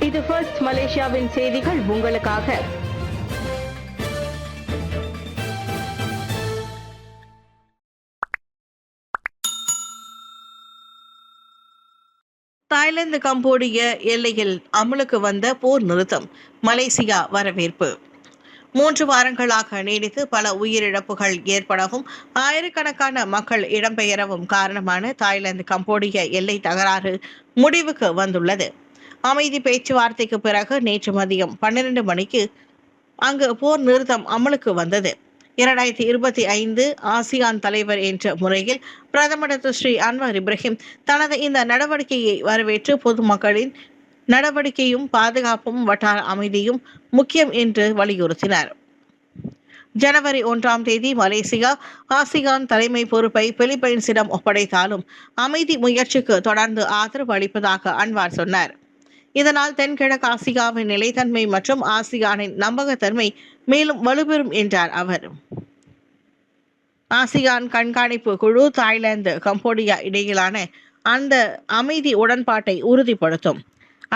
இது ஃபர்ஸ்ட் மலேசியாவின் செய்திகள் உங்களுக்காக. தாய்லாந்து கம்போடிய எல்லையில் அமலுக்கு வந்த போர் நிறுத்தம், மலேசியா வரவேற்பு. 3 வாரங்களாக நீடித்து பல உயிரிழப்புகள் ஏற்படவும் ஆயிரக்கணக்கான மக்கள் இடம்பெயரவும் காரணமான தாய்லாந்து கம்போடிய எல்லை தகராறு முடிவுக்கு வந்துள்ளது. அமைதி பேச்சுவார்த்தைக்கு பிறகு நேற்று மதியம் 12 மணிக்கு அங்கு போர் நிறுத்தம் அமலுக்கு வந்தது. 2025 ஆசியான் தலைவர் என்ற முறையில் பிரதமர் ஸ்ரீ அன்வார் இப்ராஹிம் தனது இந்த நடவடிக்கையை வரவேற்று பொதுமக்களின் நடவடிக்கையும் பாதுகாப்பும் வட்டார அமைதியும் முக்கியம் என்று வலியுறுத்தினார். ஜனவரி 1ஆம் தேதி மலேசியா ஆசியான் தலைமை பொறுப்பை பிலிப்பைன்ஸிடம் ஒப்படைத்தாலும் அமைதி முயற்சிக்கு தொடர்ந்து ஆதரவு அளிப்பதாக அன்வார் சொன்னார். இதனால் தென்கிழக்கு ஆசியாவின் நிலைத்தன்மை மற்றும் ஆசியானின் நம்பகத்தன்மை மேலும் வலுப்பெறும் என்றார் அவர். ஆசியான் கண்காணிப்பு குழு தாய்லாந்து கம்போடியா இடையிலான அந்த அமைதி உடன்பாட்டை உறுதிப்படுத்தும்.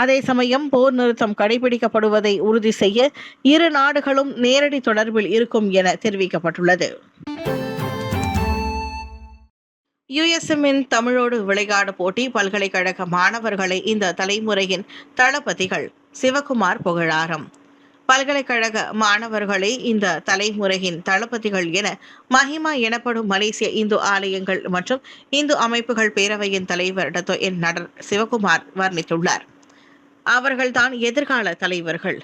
அதே சமயம் போர் நிறுத்தம் கடைபிடிக்கப்படுவதை உறுதி செய்ய இரு நாடுகளும் நேரடி தொடர்பில் இருக்கும் என தெரிவிக்கப்பட்டுள்ளது. USMஇன் தமிழோடு விளையாடு போட்டி பல்கலைக்கழக மாணவர்களை இந்த தலைமுறையின் தளபதிகள் சிவகுமார் புகழாரம். பல்கலைக்கழக மாணவர்களே இந்த தலைமுறையின் தளபதிகள் என மஹிமா எனப்படும் மலேசிய இந்து ஆலயங்கள் மற்றும் இந்து அமைப்புகள் பேரவையின் தலைவர் டாக்டர் நடர் சிவகுமார் வர்ணித்துள்ளார். அவர்கள்தான் எதிர்கால தலைவர்கள்.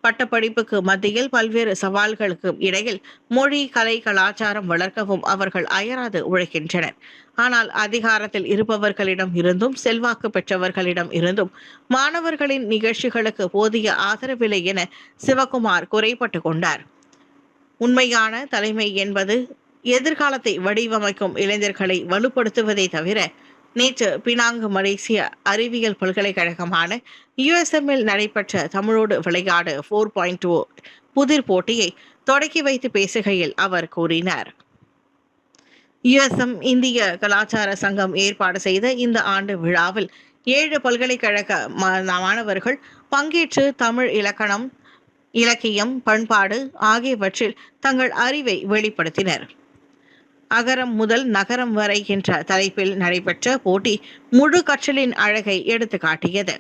பட்டப்படிப்புக்கு மத்தியில் பல்வேறு சவால்களுக்கு இடையில் மொழி, கலை, கலாச்சாரம் வளர்க்கவும் அவர்கள் அயராது உழைக்கின்றனர். ஆனால் அதிகாரத்தில் இருப்பவர்களிடம் இருந்தும் செல்வாக்கு பெற்றவர்களிடம் இருந்தும் மாணவர்களின் நிகழ்ச்சிகளுக்கு போதிய ஆதரவில்லை என சிவகுமார் குறைபட்டு கொண்டார். உண்மையான தலைமை என்பது எதிர்காலத்தை வடிவமைக்கும் இளைஞர்களை வலுப்படுத்துவதை தவிர, நேற்று பினாங்கு மலேசிய அறிவியல் பல்கலைக்கழகமான USMஇல் நடைபெற்ற தமிழோடு விளையாடு 4.0 புதிர் போட்டியை தொடக்கி வைத்து பேசுகையில் அவர் கூறினார். USM இந்திய கலாச்சார சங்கம் ஏற்பாடு செய்த இந்த ஆண்டு விழாவில் 7 பல்கலைக்கழக மாணவர்கள் பங்கேற்று தமிழ் இலக்கணம், இலக்கியம், பண்பாடு ஆகியவற்றில் தங்கள் அறிவை வெளிப்படுத்தினர். அகரம் முதல் நகரம் வரை என்ற தலைப்பில் நடைபெற்ற போட்டி முழு கற்றலின் அழகை எடுத்து காட்டியது.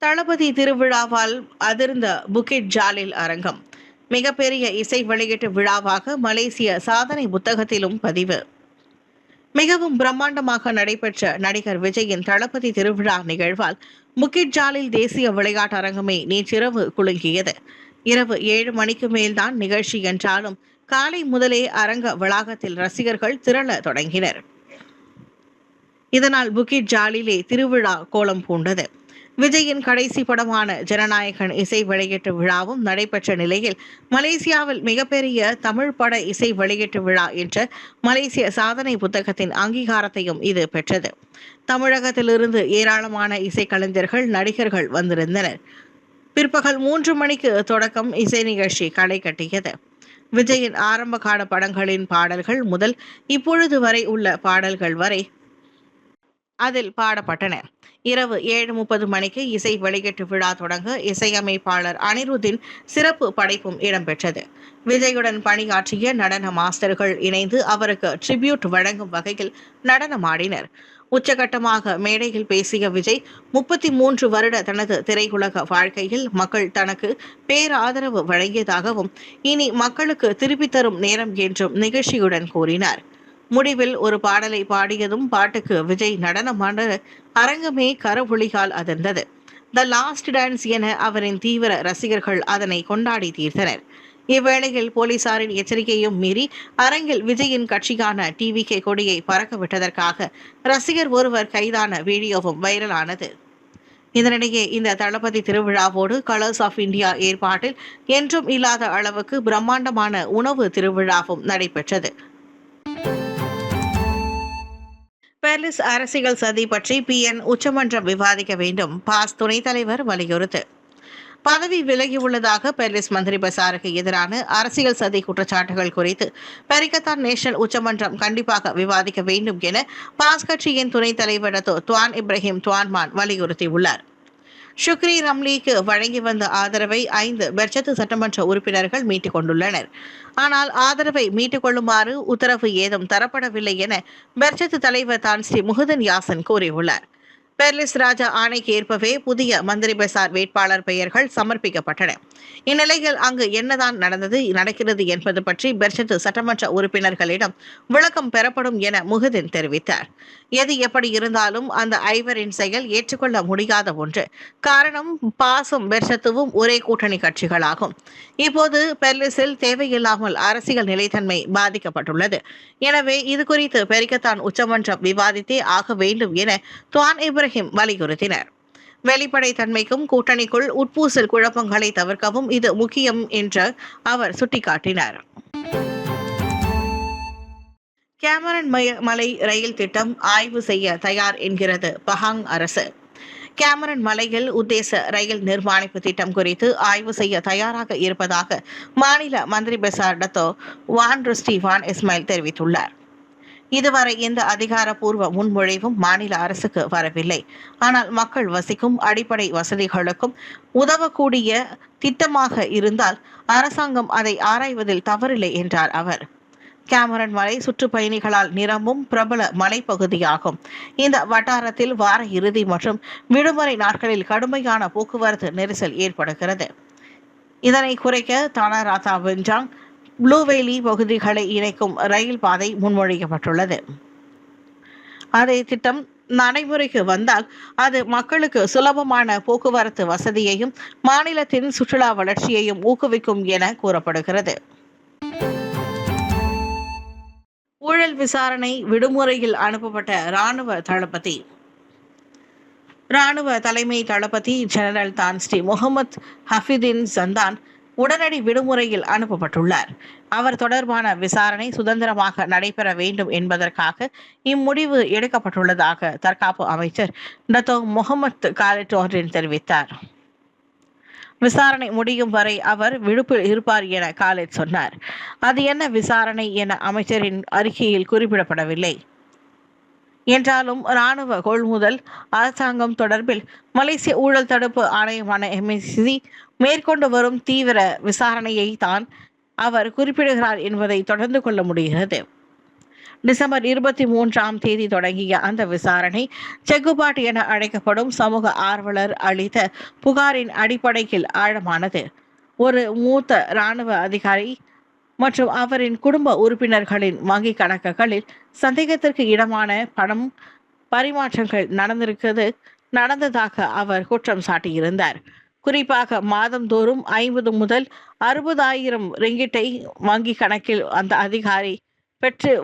தளபதி திருவிழாவால் அதிர்ந்த புக்கிட் ஜாலில் அரங்கம், மிகப்பெரிய இசை வெளியீட்டு விழாவாக மலேசிய சாதனை புத்தகத்திலும் பதிவு. மிகவும் பிரம்மாண்டமாக நடைபெற்ற நடிகர் விஜயின் தளபதி திருவிழா நிகழ்வால் புக்கிட் ஜாலில் தேசிய விளையாட்டு அரங்கமே நேற்றிரவு குலுங்கியது. இரவு 7 மணிக்கு மேல்தான் நிகழ்ச்சி என்றாலும் காலை முதலே அரங்க வளாகத்தில் ரசிகர்கள் திரள தொடங்கினர். இதனால் புக்கிட் ஜாலிலே திருவிழா கோலம் பூண்டது. விஜயின் கடைசி படமான ஜனநாயகன் இசை வெளியீட்டு விழாவும் நடைபெற்ற நிலையில் மலேசியாவில் மிகப்பெரிய தமிழ் பட இசை வெளியீட்டு விழா என்ற மலேசிய சாதனை புத்தகத்தின் அங்கீகாரத்தையும் இது பெற்றது. தமிழகத்திலிருந்து ஏராளமான இசைக்கலைஞர்கள், நடிகர்கள் வந்திருந்தனர். பிற்பகல் 3 மணிக்கு தொடக்கம் இசை நிகழ்ச்சி களை கட்டியது. விஜயின் ஆரம்ப கால படங்களின் பாடல்கள் முதல் இப்பொழுது வரை உள்ள பாடல்கள் வரை அதில் பாடப்பட்டன. இரவு 7:30 மணிக்கு இசை வெளியீட்டு விழா தொடங்க இசையமைப்பாளர் அனிருத்தின் சிறப்பு படைப்பும் இடம்பெற்றது. விஜயுடன் பணியாற்றிய நடன மாஸ்டர்கள் இணைந்து அவருக்கு ட்ரிபியூட் வழங்கும் வகையில் நடனமாடினர். உச்சகட்டமாக மேடையில் பேசிய விஜய் 33 வருட தனது திரையுலக வாழ்க்கையில் மக்கள் தனக்கு பேராதரவு வழங்கியதாகவும் இனி மக்களுக்கு திருப்பித் தரும் நேரம் என்றும் நிகழ்ச்சியுடன் கூறினார். முடிவில் ஒரு பாடலை பாடியதும் பாட்டுக்கு விஜய் நடனமான அரங்கமே கரவொலியால் அதிர்ந்தது. த லாஸ்ட் டான்ஸ் என அவரின் தீவிர ரசிகர்கள் அதனை கொண்டாடி தீர்த்தனர். இவ்வேளையில் போலீசாரின் எச்சரிக்கையும் மீறி அரங்கில் விஜயின் கட்சியான TVK கொடியை பறக்க விட்டதற்காக ரசிகர் ஒருவர் கைதான வீடியோவும் வைரலானது. இதனிடையே இந்த தளபதி திருவிழாவோடு கலர்ஸ் ஆஃப் இந்தியா ஏற்பாட்டில் என்றும் இல்லாத அளவுக்கு பிரம்மாண்டமான உணவு திருவிழாவும் நடைபெற்றது. பெர்லிஸ் அரசியல் சதி பற்றி PN உச்சமன்றம் விவாதிக்க வேண்டும், பாஸ் துணைத் தலைவர் வலியுறுத்து. பதவி விலகியுள்ளதாக பெர்லிஸ் மந்திரி பசாருக்கு எதிரான அரசியல் சதி குற்றச்சாட்டுகள் குறித்து பெரிக்கத்தான் நேஷனல் உச்சமன்றம் கண்டிப்பாக விவாதிக்க வேண்டும் என பாஸ் கட்சியின் துணைத் தலைவர் துவான் இப்ராஹிம் துவான்மான் வலியுறுத்தியுள்ளார். ஷுக்ரி ரம்லிக்கு வழங்கி வந்த ஆதரவை 5 பெர்சத்து சட்டமன்ற உறுப்பினர்கள் மீட்டுக் கொண்டுள்ளனர். ஆனால் ஆதரவை மீட்டுக் கொள்ளுமாறு உத்தரவு ஏதும் தரப்படவில்லை என பெர்சத்து தலைவர் தான் ஸ்ரீ முஹுதன் யாசன் கூறியுள்ளார். பெர்லிஸ் ராஜா ஆணைக்கு ஏற்பவே புதிய மந்திரி பசார் வேட்பாளர் பெயர்கள் சமர்ப்பிக்கப்பட்டன. இந்நிலையில் அங்கு என்னதான் நடக்கிறது என்பது பற்றி பெர்சத்து சட்டமன்ற உறுப்பினர்களிடம் விளக்கம் பெறப்படும் என முஹுதீன் தெரிவித்தார். எது எப்படி இருந்தாலும் அந்த 5 செயல் ஏற்றுக்கொள்ள முடியாத ஒன்று. காரணம், பாசும் பெர்சத்துவும் ஒரே கூட்டணி கட்சிகளாகும். இப்போது பெர்லிஸில் தேவையில்லாமல் அரசியல் நிலைத்தன்மை பாதிக்கப்பட்டுள்ளது. எனவே இது குறித்து பெரிக்கத்தான் உச்சமன்றம் விவாதித்தே ஆக வேண்டும் என துவான் இப்ராஹிம் வலியுறுத்தினர். வெளிப்படைத்தன்மைக்கும் கூட்டணிக்குள் உட்பூசல் குழப்பங்களை தவிர்க்கவும் இது முக்கியம் என்று அவர் சுட்டிக்காட்டினார். கேமரன் மலை ரயில் திட்டம் ஆய்வு செய்ய தயார் என்கிறது பஹாங் அரசு. கேமரன் மலையில் உத்தேச ரயில் நிர்மாணிப்பு திட்டம் குறித்து ஆய்வு செய்ய தயாராக இருப்பதாக மாநில மந்திரி பசார் டத்தோ வான் ருஸ்டி வான் இஸ்மாயில் தெரிவித்துள்ளார். இதுவரை எந்த அதிகாரப்பூர்வ முன்மொழிவும் மாநில அரசுக்கு வரவில்லை. ஆனால் மக்கள் வசிக்கும் அடிப்படை வசதிகளுக்கும் உதவக்கூடிய திட்டமாக இருந்தால் அரசாங்கம் அதை ஆராய்வதில் தவறில்லை என்றார் அவர். கேமரன் மலை சுற்றுப்பயணிகளால் நிரம்பும் பிரபல மலைப்பகுதியாகும். இந்த வட்டாரத்தில் வார இறுதி மற்றும் விடுமுறை நாட்களில் கடுமையான போக்குவரத்து நெரிசல் ஏற்படுகிறது. இதனை குறைக்க தானாராத்தா வெஞ்சாங் ப்ளூவேலி பகுதிகளை இணைக்கும் ரயில் பாதை முன்மொழிக்கப்பட்டுள்ளது. அதே திட்டம் நடைமுறைக்கு வந்தால் அது மக்களுக்கு சுலபமான போக்குவரத்து வசதியையும் மாநிலத்தின் சுற்றுலா வளர்ச்சியையும் ஊக்குவிக்கும் என கூறப்படுகிறது. ஊழல் விசாரணை விடுமுறையில் அனுப்பப்பட்ட ராணுவ தலைமை தளபதி ஜெனரல் தான் ஸ்ரீ முகமது ஹஃபிதின் ஜந்தான் உடனடி விடுமுறையில் அனுப்பப்பட்டுள்ளார். அவர் தொடர்பான விசாரணை சுதந்திரமாக நடைபெற வேண்டும் என்பதற்காக இம்முடிவு எடுக்கப்பட்டுள்ளதாக தற்காப்பு அமைச்சர் டத்தோ முகமது காலிட் ஒஹ்ரின் தெரிவித்தார். விசாரணை முடியும் வரை அவர் விடுப்பில் இருப்பார் என காலிட் சொன்னார். அது என்ன விசாரணை என அமைச்சரின் அறிக்கையில் குறிப்பிடப்படவில்லை. என்றாலும் இராணுவ கொள்முதல் அரசாங்கம் தொடர்பில் மலேசிய ஊழல் தடுப்பு ஆணையமான MACC மேற்கொண்டு வரும் தீவிர விசாரணையை தான் அவர் குறிப்பிடுகிறார் என்பதை தொடர்ந்து கொள்ள முடிகிறது. டிசம்பர் 23 தொடங்கிய அந்த விசாரணை செக்குபாட் என அழைக்கப்படும் சமூக ஆர்வலர் அளித்த புகாரின் அடிப்படையில் ஆழமானது. ஒரு மூத்த இராணுவ அதிகாரி மற்றும் அவரின் குடும்ப உறுப்பினர்களின் வங்கி கணக்குகளில் சந்தேகத்திற்கு இடமான பணம் பரிமாற்றங்கள் நடந்ததாக அவர் குற்றம் சாட்டியிருந்தார். குறிப்பாக மாதந்தோறும் 50 முதல் 60,000 ரிங்கிட்டை வங்கி கணக்கில் அந்த அதிகாரி பெற்று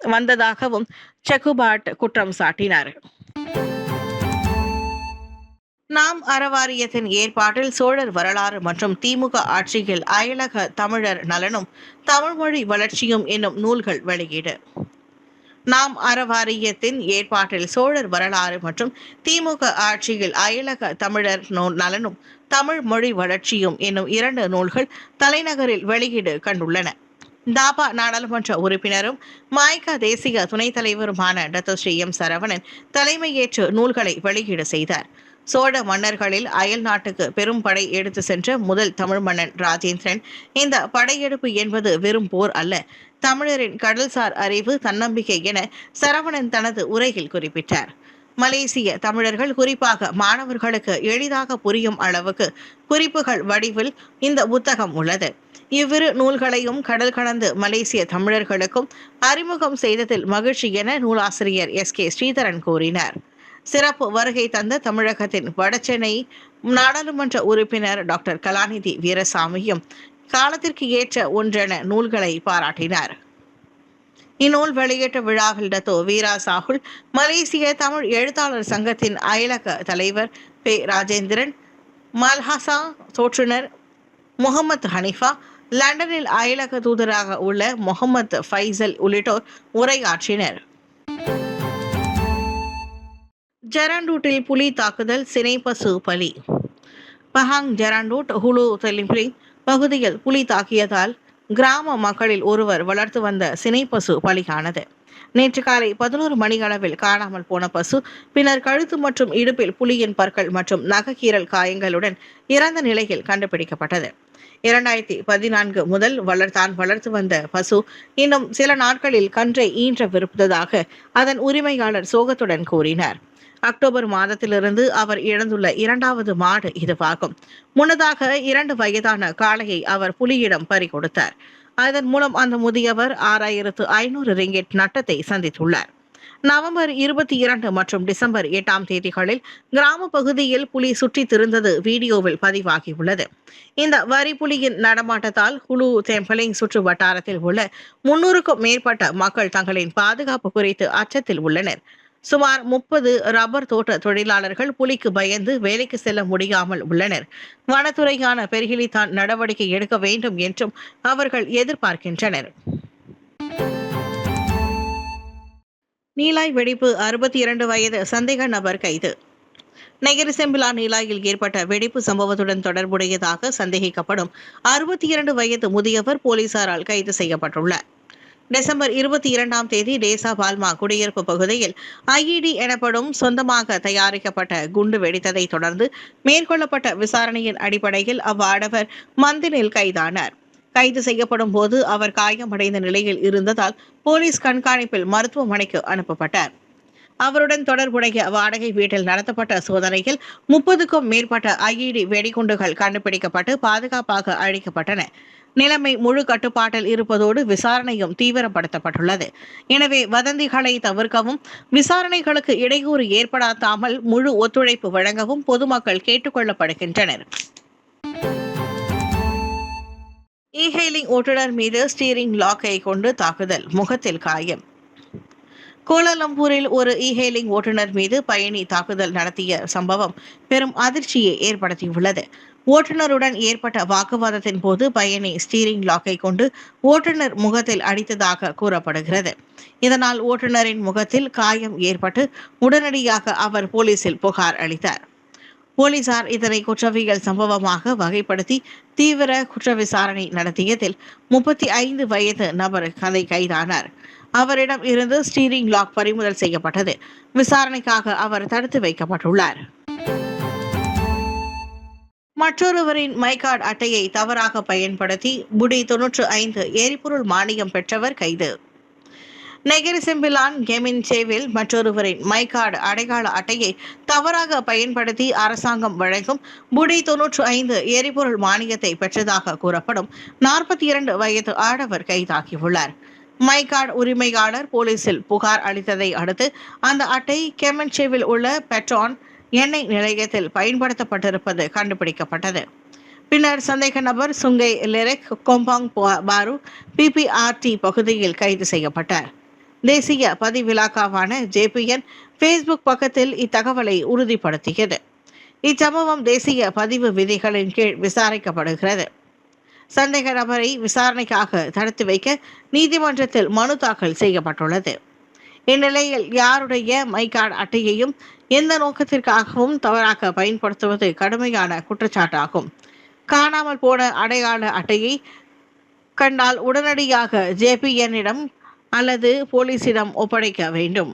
வந்ததாகவும் செக்குபாட் குற்றம் சாட்டினார். நாம் அறவாரியத்தின் ஏற்பாட்டில் சோழர் வரலாறு மற்றும் திமுக ஆட்சியில் அயலக தமிழர் நலனும் தமிழ்மொழி வளர்ச்சியும் என்னும் நூல்கள் வெளியீடு. நாம் அறவாரியத்தின் ஏற்பாட்டில் சோழர் வரலாறு மற்றும் திமுக ஆட்சியில் அயலக தமிழர் நலனும் தமிழ் மொழி வளர்ச்சியும் என்னும் 2 நூல்கள் தலைநகரில் வெளியீடு கண்டுள்ளன. தாபா நாடாளுமன்ற உறுப்பினரும் மாய்கா தேசிய துணைத் தலைவருமான டத்தோ ஸ்ரீ எம் சரவணன் தலைமையேற்று நூல்களை வெளியீடு செய்தார். சோழ மன்னர்களில் அயல் நாட்டுக்கு பெரும் படை எடுத்து சென்ற முதல் தமிழ் மன்னன் ராஜேந்திரன். இந்த படையெடுப்பு என்பது வெறும் போர் அல்ல, தமிழரின் கடல்சார் அறிவு, தன்னம்பிக்கை என சரவணன் தனது உரையில் குறிப்பிட்டார். மலேசிய தமிழர்கள் குறிப்பாக மாணவர்களுக்கு எளிதாக புரியும் அளவுக்கு குறிப்புகள் வடிவில் இந்த புத்தகம் உள்ளது. இவ்விரு நூல்களையும் கடல் கடந்து மலேசிய தமிழர்களுக்கும் அறிமுகம் செய்ததில் மகிழ்ச்சி என நூலாசிரியர் SK ஸ்ரீதரன் கூறினார். சிறப்பு வருகை தந்த தமிழகத்தின் வடசென்னை நாடாளுமன்ற உறுப்பினர் டாக்டர் கலாநிதி வீரசாமியும் காலத்திற்கு ஏற்ற ஒன்றென நூல்களை பாராட்டினார். இந்நூல் வெளியீட்டு விழாவில் டத்தோ வீரா சாகுல், மலேசிய தமிழ் எழுத்தாளர் சங்கத்தின் அயலக தலைவர் பே ராஜேந்திரன், மல்ஹாசா தோற்றுனர் முகமது ஹனிஃபா, லண்டனில் அயலக தூதராக உள்ள முகமது ஃபைசல் உள்ளிட்டோர் உரையாற்றினர். ஜெராண்டூட்டில் புலி தாக்குதல், சினைப்பசு பலி. பஹாங் ஜெராண்டூட் ஹுலு தெலிம்பிரி பகுதியில் புலி தாக்கியதால் கிராம மக்களில் ஒருவர் வளர்த்து வந்த சினைப்பசு பலியானது. நேற்று காலை 11 மணி அளவில் காணாமல் போன பசு பின்னர் கழுத்து மற்றும் இடுப்பில் புலியின் பற்கள் மற்றும் நகக்கீரல் காயங்களுடன் இறந்த நிலையில் கண்டுபிடிக்கப்பட்டது. 2014 முதல் வளர்த்து வந்த பசு இன்னும் சில நாட்களில் கன்றை ஈன்றவிருப்பதாக அதன் உரிமையாளர் சோகத்துடன் கூறினார். அக்டோபர் மாதத்திலிருந்து அவர் இழந்துள்ள 2வது மாடு இதுவாகும். முன்னதாக 2 வயதான காளையை அவர் புலியிடம் பறிகொடுத்தார். அதன் மூலம் அந்த முதியவர் 6500 ரிங்கெட் நட்டத்தை சந்தித்துள்ளார். நவம்பர் 22 மற்றும் டிசம்பர் 8ஆம் தேதிகளில் கிராம பகுதியில் புலி சுற்றி திரிந்தது வீடியோவில் பதிவாகியுள்ளது. இந்த வரி புலியின் நடமாட்டத்தால் ஹுலு தெம்பலிங் சுற்று வட்டாரத்தில் உள்ள 300க்கும் மேற்பட்ட மக்கள் தங்களின் பாதுகாப்பு குறித்து அச்சத்தில் உள்ளனர். சுமார் 30 ரப்பர் தோட்ட தொழிலாளர்கள் புலிக்கு பயந்து வேலைக்கு செல்ல முடியாமல் உள்ளனர். வனத்துறையான பெர்ஹிலிதான் நடவடிக்கை எடுக்க வேண்டும் என்றும் அவர்கள் எதிர்பார்க்கின்றனர். நீலாய் வெடிப்பு 62 வயது சந்தேக நபர் கைது. நெகிரி செம்பிலா நீலாயில் ஏற்பட்ட வெடிப்பு சம்பவத்துடன் தொடர்புடையதாக சந்தேகிக்கப்படும் 62 வயது முதியவர் போலீசாரால் கைது செய்யப்பட்டுள்ளார். டிசம்பர் 22ஆம் தேதி டேசா பால்மா குடியிருப்பு பகுதியில் ஐஇடி எனப்படும் சொந்தமாக தயாரிக்கப்பட்ட குண்டு வெடித்ததை தொடர்ந்து மேற்கொள்ளப்பட்ட விசாரணையின் அடிப்படையில் அவ்வாடவர் மந்தினில் கைதானார். கைது செய்யப்படும் போது அவர் காயமடைந்த நிலையில் இருந்ததால் போலீஸ் கண்காணிப்பில் மருத்துவமனைக்கு அனுப்பப்பட்டார். அவருடன் தொடர்புடைய வாடகை வீட்டில் நடத்தப்பட்ட சோதனையில் 30க்கும் மேற்பட்ட ஐஇடி வெடிகுண்டுகள் கண்டுபிடிக்கப்பட்டு பாதுகாப்பாக அழிக்கப்பட்டன. நிலைமை முழு கட்டுப்பாட்டில் இருப்பதோடு விசாரணையும் தீவிரப்படுத்தப்பட்டுள்ளது. எனவே வதந்திகளை தவிர்க்கவும் விசாரணைகளுக்கு இடையூறு ஏற்படாமல் முழு ஒத்துழைப்பு வழங்கவும் பொதுமக்கள் கேட்டுக் கொள்ளப்படுகின்றனர். இ-ஹெயிலிங் ஓட்டுநர் மீது ஸ்டீரிங் லாக்கை கொண்டு தாக்குதல், முகத்தில் காயம். கோலாலம்பூரில் ஒரு இ-ஹெயிலிங் ஓட்டுநர் மீது பயணி தாக்குதல் நடத்திய சம்பவம் பெரும் அதிர்ச்சியை ஏற்படுத்தியுள்ளது. ஓட்டுநருடன் ஏற்பட்ட வாக்குவாதத்தின் போது பயணி ஸ்டீரிங் லாக்கை கொண்டு ஓட்டுநர் முகத்தில் அடித்ததாக கூறப்படுகிறது. இதனால் ஓட்டுநரின் முகத்தில் காயம் ஏற்பட்டு உடனடியாக அவர் போலீசில் புகார் அளித்தார். போலீசார் இதனை குற்றவியல் சம்பவமாக வகைப்படுத்தி தீவிர குற்ற விசாரணை நடத்தியதில் 35 வயது நபர் கைதானார். அவரிடம் இருந்து ஸ்டீரிங் லாக் பறிமுதல் செய்யப்பட்டது. விசாரணைக்காக அவர் தடுத்து வைக்கப்பட்டுள்ளார். மற்றொருவரின் மைகார்டு அட்டையை தவறாக பயன்படுத்தி புடி 95 எரிபொருள் மானியம் பெற்றவர் கைது. நெகிரி செம்பிலான் கெமின்சேவில் மற்றொருவரின் மைகார்டு அடையாள அட்டையை தவறாக பயன்படுத்தி அரசாங்கம் வழங்கும் புடி 95 எரிபொருள் மானியத்தை பெற்றதாக கூறப்படும் 42 வயது ஆடவர் கைதாகியுள்ளார். மைகார்டு உரிமையாளர் போலீசில் புகார் அளித்ததை அடுத்து அந்த அட்டை கெமின்சேவில் உள்ள பெட்ரான் எண்ணெய் நிலையத்தில் பயன்படுத்தப்பட்டிருப்பது கண்டுபிடிக்கப்பட்டது. பின்னர் சந்தேக நபர் சுங்கை லெரெக் கொம்பாங் பாரு பிபிஆர்டி பகுதியில் கைது செய்யப்பட்டார். தேசிய பதிவிலாக்காவான ஜேபிஎன் ஃபேஸ்புக் பக்கத்தில் இத்தகவலை உறுதிப்படுத்தியது. இச்சம்பவம் தேசிய பதிவு விதிகளின் கீழ் விசாரிக்கப்படுகிறது. சந்தேக நபரை விசாரணைக்காக தடுத்து வைக்க நீதிமன்றத்தில் மனு தாக்கல் செய்யப்பட்டுள்ளது. இந்நிலையில் யாருடைய மைகார்டு அட்டையையும் எந்த நோக்கத்திற்காகவும் தவறாக பயன்படுத்துவது கடுமையான குற்றச்சாட்டாகும். காணாமல் போன அடையாள அட்டையை கண்டால் உடனடியாக ஜேபிஎன்னிடம் அல்லது போலீசிடம் ஒப்படைக்க வேண்டும்.